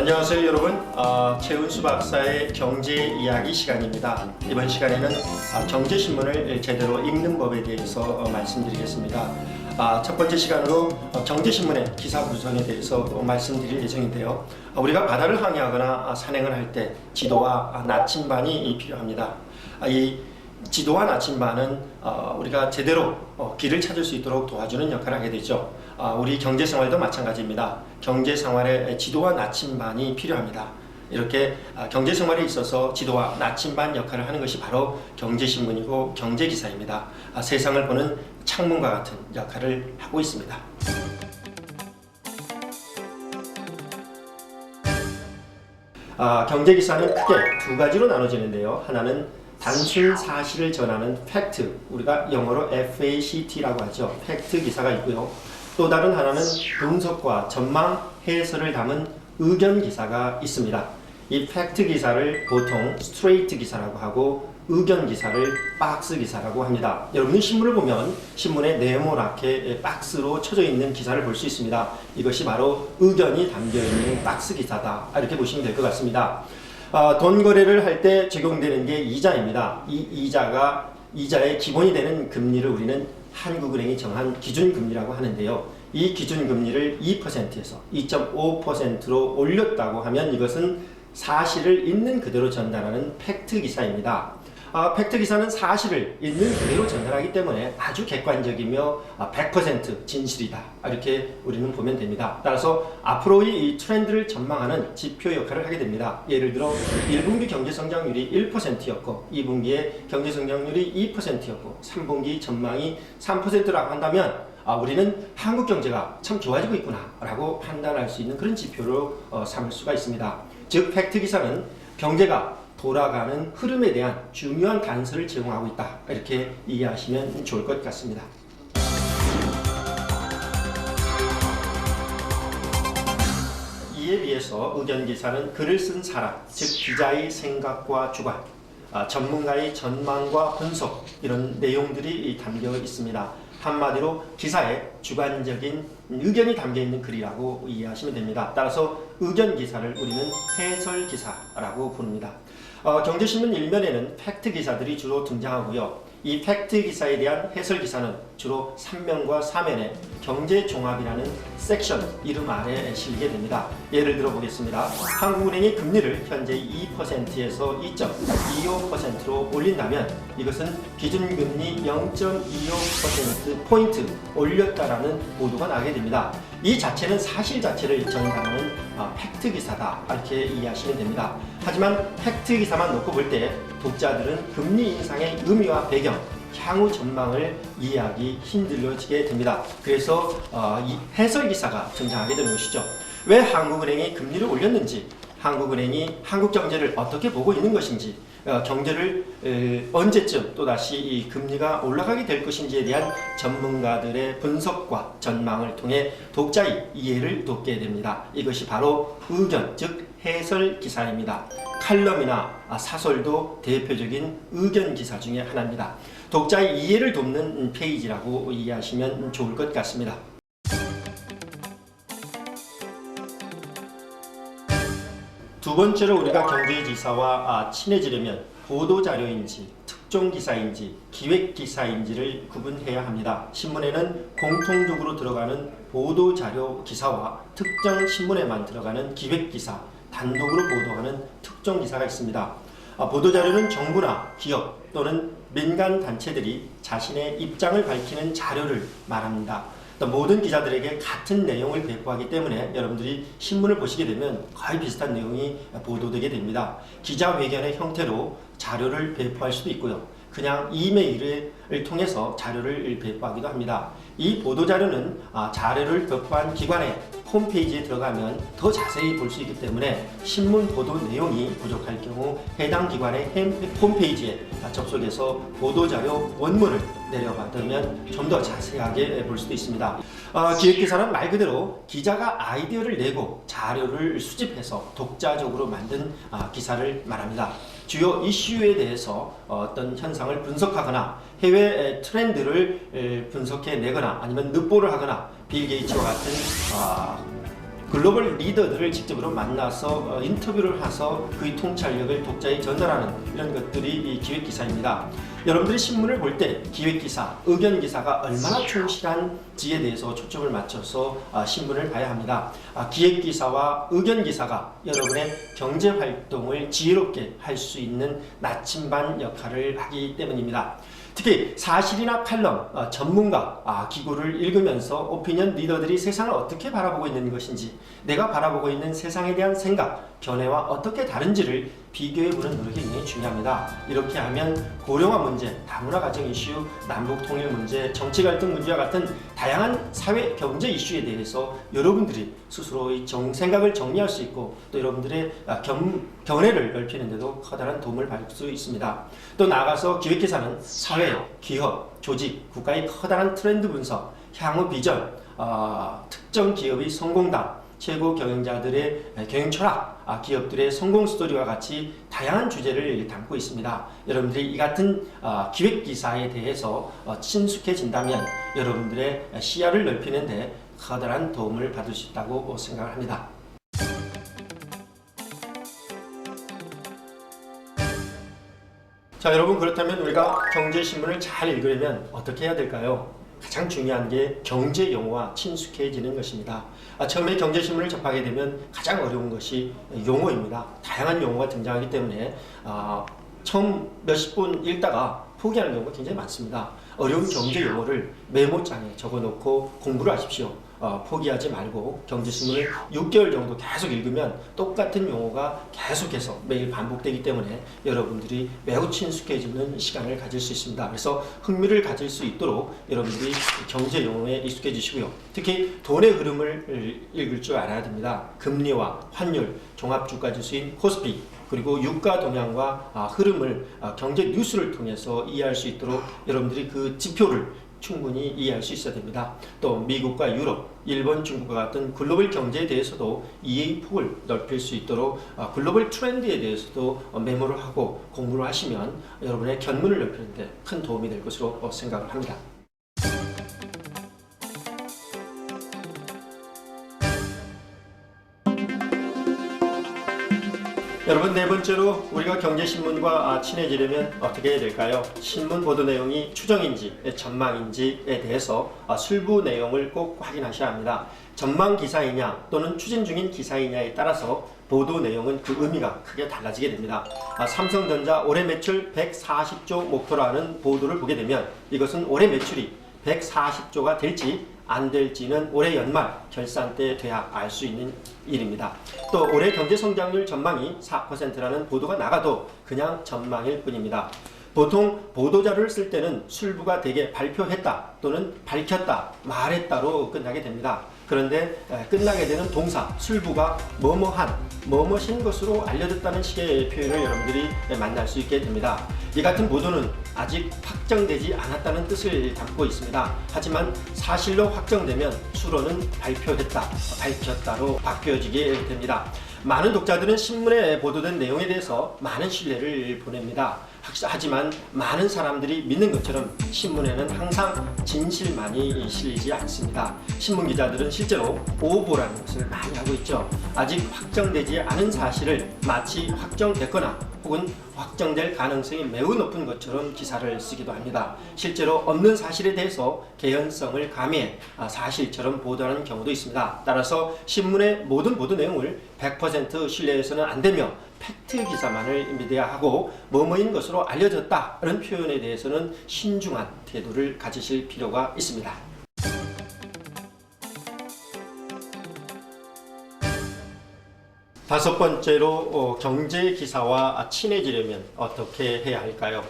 안녕하세요 여러분. 최은수 박사의 경제 이야기 시간입니다. 이번 시간에는 경제신문을 제대로 읽는 법에 대해서 말씀드리겠습니다. 첫 번째 시간으로 경제신문의 기사 구성에 대해서 말씀드릴 예정인데요. 우리가 바다를 항해하거나 산행을 할 때 지도와 나침반이 필요합니다. 이 지도와 나침반은 우리가 제대로 길을 찾을 수 있도록 도와주는 역할을 하게 되죠. 우리 경제생활도 마찬가지입니다. 경제생활에 지도와 나침반이 필요합니다. 이렇게 경제생활에 있어서 지도와 나침반 역할을 하는 것이 바로 경제신문이고 경제기사입니다. 세상을 보는 창문과 같은 역할을 하고 있습니다. 경제기사는 크게 두 가지로 나눠지는데요. 하나는 단순 사실을 전하는 팩트, 우리가 영어로 FACT라고 하죠. 팩트 기사가 있고요. 또 다른 하나는 분석과 전망, 해설을 담은 의견 기사가 있습니다. 이 팩트 기사를 보통 스트레이트 기사라고 하고 의견 기사를 박스 기사라고 합니다. 여러분이 신문을 보면 신문에 네모나게 박스로 쳐져 있는 기사를 볼 수 있습니다. 이것이 바로 의견이 담겨 있는 박스 기사다, 이렇게 보시면 될 것 같습니다. 돈 거래를 할 때 적용되는 게 이자입니다. 이 이자의 기본이 되는 금리를 우리는 한국은행이 정한 기준금리라고 하는데요. 이 기준금리를 2%에서 2.5%로 올렸다고 하면 이것은 사실을 있는 그대로 전달하는 팩트기사입니다. 팩트기사는 사실을 있는 그대로 전달하기 때문에 아주 객관적이며 100% 진실이다, 이렇게 우리는 보면 됩니다. 따라서 앞으로의 이 트렌드를 전망하는 지표 역할을 하게 됩니다. 예를 들어 1분기 경제성장률이 1%였고 2분기에 경제성장률이 2%였고 3분기 전망이 3%라고 한다면 우리는 한국 경제가 참 좋아지고 있구나 라고 판단할 수 있는 그런 지표로 삼을 수가 있습니다. 즉 팩트기사는 경제가 돌아가는 흐름에 대한 중요한 단서를 제공하고 있다, 이렇게 이해하시면 좋을 것 같습니다. 이에 비해서 의견기사는 글을 쓴 사람, 즉 기자의 생각과 주관, 전문가의 전망과 분석, 이런 내용들이 담겨 있습니다. 한마디로 기사에 주관적인 의견이 담겨 있는 글이라고 이해하시면 됩니다. 따라서 의견 기사를 우리는 해설 기사라고 부릅니다. 경제신문 일면에는 팩트 기사들이 주로 등장하고요. 이 팩트 기사에 대한 해설 기사는 주로 3면과 4면에 경제종합이라는 섹션 이름 아래에 실리게 됩니다. 예를 들어 보겠습니다. 한국은행이 금리를 현재 2%에서 2.25%로 올린다면 이것은 기준금리 0.25%포인트 올렸다라는 보도가 나게 됩니다. 이 자체는 사실 자체를 전달하는 팩트 기사다, 이렇게 이해하시면 됩니다. 하지만 팩트 기사만 놓고 볼 때 독자들은 금리 인상의 의미와 배경, 향후 전망을 이해하기 힘들어지게 됩니다. 그래서 이 해설 기사가 등장하게 되는 것이죠. 왜 한국은행이 금리를 올렸는지, 한국은행이 한국 경제를 어떻게 보고 있는 것인지, 경제를 언제쯤 또다시 이 금리가 올라가게 될 것인지에 대한 전문가들의 분석과 전망을 통해 독자의 이해를 돕게 됩니다. 이것이 바로 의견, 즉 해설 기사입니다. 칼럼이나 사설도 대표적인 의견 기사 중에 하나입니다. 독자의 이해를 돕는 페이지라고 이해하시면 좋을 것 같습니다. 두 번째로 우리가 경제지사와 친해지려면 보도자료인지 특종기사인지 기획기사인지를 구분해야 합니다. 신문에는 공통적으로 들어가는 보도자료 기사와 특정 신문에만 들어가는 기획기사, 단독으로 보도하는 특종기사가 있습니다. 보도자료는 정부나 기업 또는 민간단체들이 자신의 입장을 밝히는 자료를 말합니다. 모든 기자들에게 같은 내용을 배포하기 때문에 여러분들이 신문을 보시게 되면 거의 비슷한 내용이 보도되게 됩니다. 기자회견의 형태로 자료를 배포할 수도 있고요. 그냥 이메일을 통해서 자료를 배포하기도 합니다. 이 보도자료는 자료를 배포한 기관의 홈페이지에 들어가면 더 자세히 볼 수 있기 때문에 신문 보도 내용이 부족할 경우 해당 기관의 홈페이지에 접속해서 보도자료 원문을 내려받으면 좀 더 자세하게 볼 수도 있습니다. 기획기사는 말 그대로 기자가 아이디어를 내고 자료를 수집해서 독자적으로 만든 기사를 말합니다. 주요 이슈에 대해서 어떤 현상을 분석하거나 해외 트렌드를 분석해 내거나 아니면 늑보를 하거나 빌 게이츠와 같은 글로벌 리더들을 직접으로 만나서 인터뷰를 해서 그의 통찰력을 독자에 전달하는 이런 것들이 이 기획기사입니다. 여러분들이 신문을 볼 때 기획기사, 의견기사가 얼마나 충실한지에 대해서 초점을 맞춰서 신문을 봐야 합니다. 기획기사와 의견기사가 여러분의 경제활동을 지혜롭게 할 수 있는 나침반 역할을 하기 때문입니다. 특히 사실이나 칼럼, 전문가, 기고를 읽으면서 오피니언 리더들이 세상을 어떻게 바라보고 있는 것인지, 내가 바라보고 있는 세상에 대한 생각, 견해와 어떻게 다른지를 비교해보는 노력이 굉장히 중요합니다. 이렇게 하면 고령화 문제, 다문화 가정 이슈, 남북 통일 문제, 정치 갈등 문제와 같은 다양한 사회 경제 이슈에 대해서 여러분들이 스스로의 생각을 정리할 수 있고 또 여러분들의 견해를 넓히는 데도 커다란 도움을 받을 수 있습니다. 또 나아가서 기획기사는 사회, 기업, 조직, 국가의 커다란 트렌드 분석, 향후 비전, 특정 기업의 성공담, 최고 경영자들의 경영 철학, 기업들의 성공 스토리와 같이 다양한 주제를 담고 있습니다. 여러분들이 이 같은 기획 기사에 대해서 친숙해진다면 여러분들의 시야를 넓히는 데 커다란 도움을 받을 수 있다고 생각을 합니다. 자, 여러분, 그렇다면 우리가 경제신문을 잘 읽으려면 어떻게 해야 될까요? 가장 중요한 게 경제 용어와 친숙해지는 것입니다. 처음에 경제신문을 접하게 되면 가장 어려운 것이 용어입니다. 다양한 용어가 등장하기 때문에 처음 몇십 분 읽다가 포기하는 경우가 굉장히 많습니다. 어려운 경제 용어를 메모장에 적어놓고 공부를 하십시오. 포기하지 말고 경제신문을 6개월 정도 계속 읽으면 똑같은 용어가 계속해서 매일 반복되기 때문에 여러분들이 매우 친숙해지는 시간을 가질 수 있습니다. 그래서 흥미를 가질 수 있도록 여러분들이 경제 용어에 익숙해지시고요. 특히 돈의 흐름을 읽을 줄 알아야 됩니다. 금리와 환율, 종합주가지수인 코스피, 그리고 유가 동향과 흐름을 경제 뉴스를 통해서 이해할 수 있도록 여러분들이 그 지표를 충분히 이해할 수 있어야 됩니다. 또 미국과 유럽, 일본, 중국과 같은 글로벌 경제에 대해서도 이해의 폭을 넓힐 수 있도록 글로벌 트렌드에 대해서도 메모를 하고 공부를 하시면 여러분의 견문을 넓히는 데 큰 도움이 될 것으로 생각을 합니다. 여러분, 네 번째로 우리가 경제신문과 친해지려면 어떻게 해야 될까요? 신문 보도 내용이 추정인지 전망인지에 대해서 술부 내용을 꼭 확인하셔야 합니다. 전망 기사이냐 또는 추진 중인 기사이냐에 따라서 보도 내용은 그 의미가 크게 달라지게 됩니다. 삼성전자 올해 매출 140조 목표라는 보도를 보게 되면 이것은 올해 매출이 140조가 될지 안 될지는 올해 연말 결산 때 돼야 알 수 있는 일입니다. 또 올해 경제 성장률 전망이 4%라는 보도가 나가도 그냥 전망일 뿐입니다. 보통 보도자료를 쓸 때는 술부가 대개 발표했다 또는 밝혔다, 말했다로 끝나게 됩니다. 그런데 끝나게 되는 동사, 술부가 뭐뭐한, 뭐뭐신 것으로 알려졌다는 식의 표현을 여러분들이 만날 수 있게 됩니다. 이 같은 보도는 아직 확정되지 않았다는 뜻을 담고 있습니다. 하지만 사실로 확정되면 수로는 발표했다, 밝혔다로 바뀌어지게 됩니다. 많은 독자들은 신문에 보도된 내용에 대해서 많은 신뢰를 보냅니다. 하지만 많은 사람들이 믿는 것처럼 신문에는 항상 진실만이 실리지 않습니다. 신문 기자들은 실제로 오보라는 것을 많이 하고 있죠. 아직 확정되지 않은 사실을 마치 확정됐거나 혹은 확정될 가능성이 매우 높은 것처럼 기사를 쓰기도 합니다. 실제로 없는 사실에 대해서 개연성을 가미해 사실처럼 보도하는 경우도 있습니다. 따라서 신문의 모든 보도 내용을 100% 신뢰해서는 안 되며 팩트 기사만을 믿어야 하고 뭐뭐인 것으로 알려졌다는 표현에 대해서는 신중한 태도를 가지실 필요가 있습니다. 다섯 번째로 경제 기사와 친해지려면 어떻게 해야 할까요?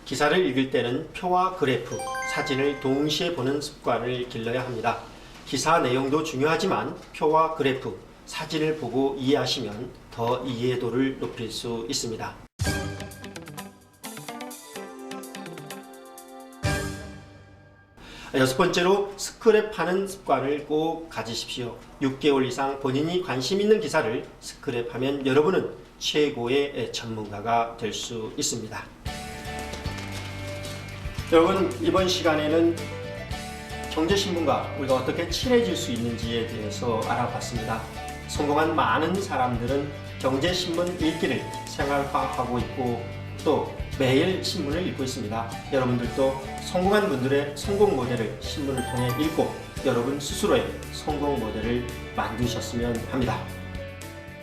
기사를 읽을 때는 표와 그래프, 사진을 동시에 보는 습관을 길러야 합니다. 기사 내용도 중요하지만 표와 그래프, 사진을 보고 이해하시면 더 이해도를 높일 수 있습니다. 여섯 번째로 스크랩하는 습관을 꼭 가지십시오. 6개월 이상 본인이 관심 있는 기사를 스크랩하면 여러분은 최고의 전문가가 될 수 있습니다. 여러분, 이번 시간에는 경제신문과 우리가 어떻게 친해질 수 있는지에 대해서 알아봤습니다. 성공한 많은 사람들은 경제신문 읽기를 생활화하고 있고 또 매일 신문을 읽고 있습니다. 여러분들도 성공한 분들의 성공 모델을 신문을 통해 읽고 여러분 스스로의 성공 모델을 만드셨으면 합니다.